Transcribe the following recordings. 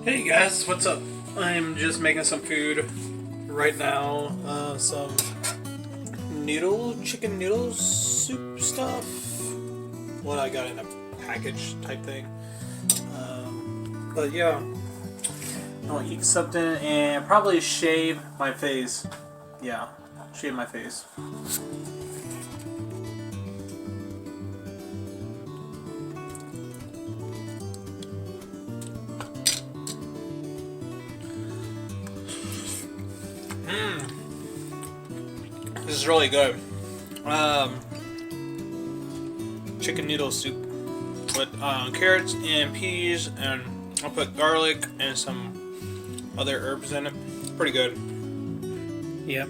Hey guys, what's up? I'm just making some food right now. Some chicken noodle soup stuff. What I got in a package type thing. But yeah, I'll eat something and probably shave my face. Yeah, shave my face. This is really good. Chicken noodle soup with carrots and peas, and I'll put garlic and some other herbs in it. It's pretty good. Yep.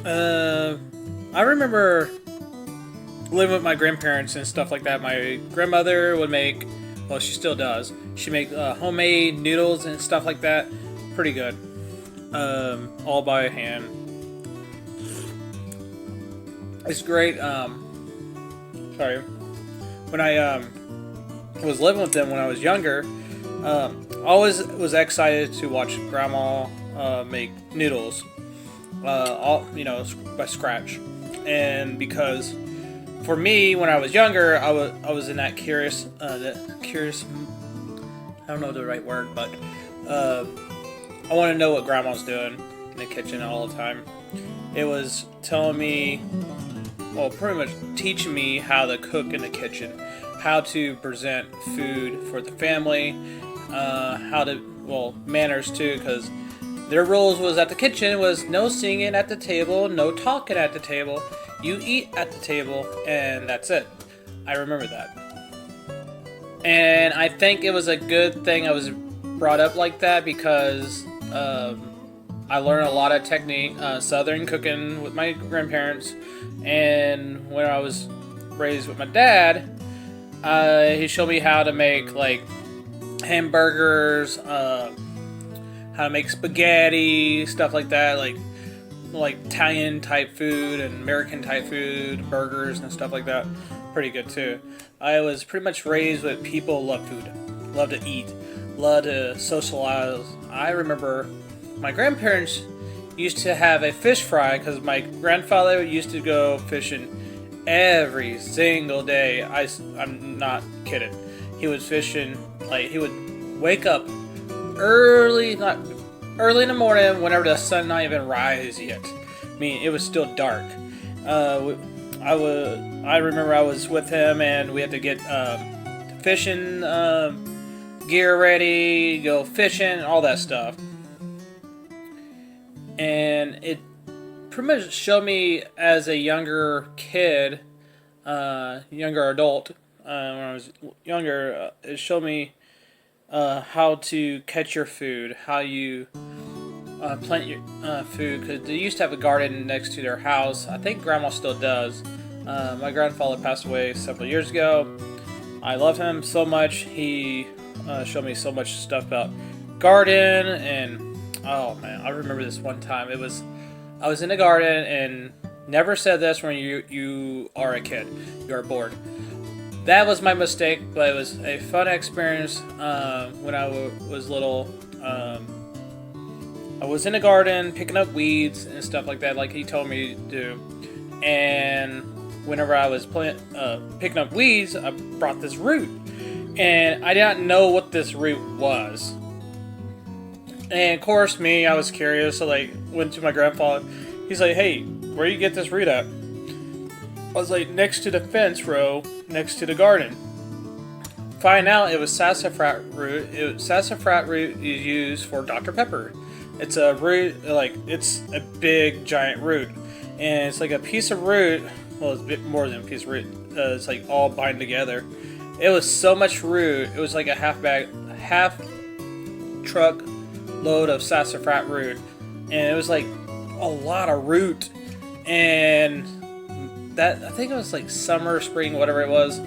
I remember living with my grandparents and stuff like that. My grandmother would make, well, she still does. She make homemade noodles and stuff like that. Pretty good. All by hand. It's great. Sorry. When I was living with them when I was younger, always was excited to watch Grandma make noodles, all by scratch, and because for me when I was younger, I was in that curious. I don't know the right word, but I want to know what Grandma's doing in the kitchen all the time. It was telling me, well, pretty much teaching me how to cook in the kitchen, how to present food for the family, manners too, because their rules was at the kitchen was no singing at the table, no talking at the table, you eat at the table, and that's it. I remember that. And I think it was a good thing I was brought up like that because I learned a lot of technique, southern cooking with my grandparents, and when I was raised with my dad, he showed me how to make like hamburgers, how to make spaghetti, stuff like that, like Italian type food and American type food, burgers and stuff like that. Pretty good too. I was pretty much raised with people love food, love to eat, love to socialize. I remember my grandparents used to have a fish fry because my grandfather used to go fishing every single day. I'm not kidding. He was fishing, like he would wake up early, not early in the morning, whenever the sun not even rise yet. I mean, it was still dark. I remember I was with him and we had to get fishing gear ready, go fishing, all that stuff. And it pretty much showed me as a younger kid, younger adult, when I was younger, it showed me how to catch your food, how you plant your food, because they used to have a garden next to their house. I think Grandma still does. My grandfather passed away several years ago. I love him so much. He showed me so much stuff about garden, and oh man, I remember this one time. I was in the garden, and never said this when you are a kid. You are bored. That was my mistake, but it was a fun experience when I was little. I was in the garden picking up weeds and stuff like that, like he told me to do. And whenever I was picking up weeds, I brought this root, and I didn't know what this root was. And of course, I was curious, so went to my grandfather. He's like, "Hey, where you get this root at?" I was like, "Next to the fence row, next to the garden." Find out it was sassafras root. Sassafras root is used for Dr. Pepper. It's a root, it's a big giant root, and it's like a piece of root. Well, it's a bit more than a piece of root. It's like all bind together. It was so much root. It was like a half truck load of sassafras root, and it was like a lot of root. And that, I think it was like summer, spring, whatever it was.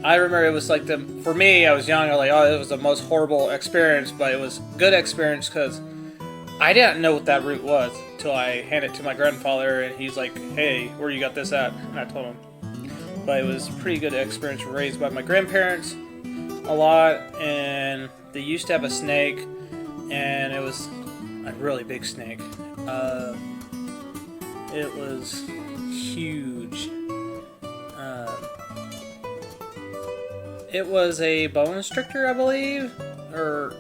I remember it was like for me, I was young. I was like, oh, it was the most horrible experience, but it was a good experience because I didn't know what that root was until I handed it to my grandfather, and he's like, "Hey, where you got this at?" And I told him. But it was a pretty good experience, raised by my grandparents a lot, and they used to have a snake, and it was a really big snake. It was huge. It was a boa constrictor, I believe, or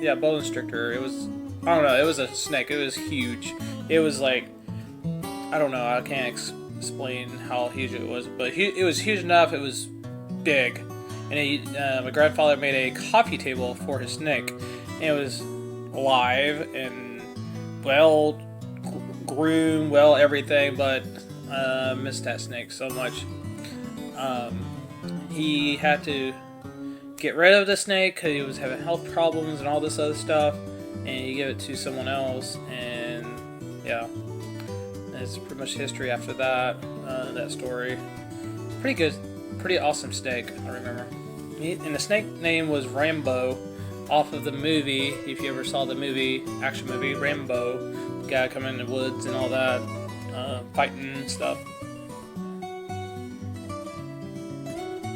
yeah, boa constrictor. It was, I don't know. It was a snake. It was huge. It was like, I don't know. I can't explain how huge it was, but it was huge enough. It was big, and my grandfather made a coffee table for his snake. And it was live and well groomed, well everything, but I missed that snake so much. He had to get rid of the snake because he was having health problems and all this other stuff, and he gave it to someone else, and yeah, it's pretty much history after that. That story, pretty good, pretty awesome snake. I remember, and the snake name was Rambo, off of the movie. If you ever saw the movie, action movie Rambo, the guy coming in the woods and all that, fighting and stuff.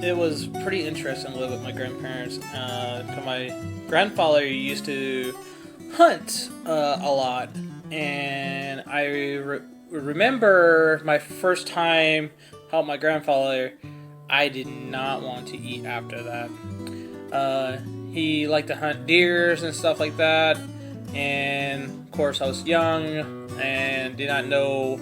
It was pretty interesting to live with my grandparents. My grandfather used to hunt a lot, and I remember my first time helping my grandfather. I did not want to eat after that. He liked to hunt deers and stuff like that, and of course I was young and did not know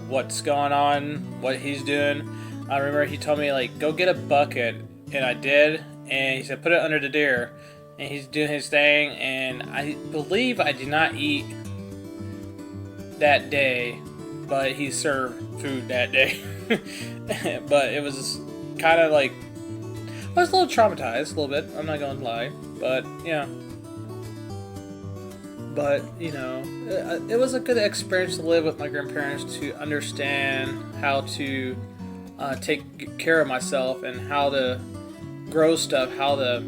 what's going on, what he's doing. I remember he told me, like, go get a bucket, and I did, and he said put it under the deer, and he's doing his thing, and I believe I did not eat that day, but he served food that day. But it was kind of like, I was a little traumatized, a little bit, I'm not gonna lie, but yeah. But, you know, it was a good experience to live with my grandparents, to understand how to take care of myself and how to grow stuff, how to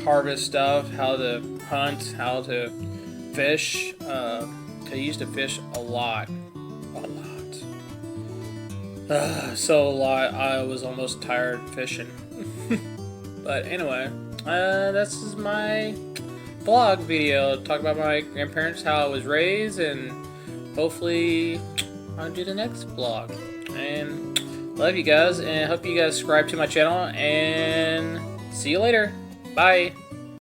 harvest stuff, how to hunt, how to fish. I used to fish a lot. So a lot. I was almost tired fishing. But anyway, this is my vlog video. Talk about my grandparents, how I was raised, and hopefully I'll do the next vlog. And love you guys, and hope you guys subscribe to my channel, and see you later. Bye.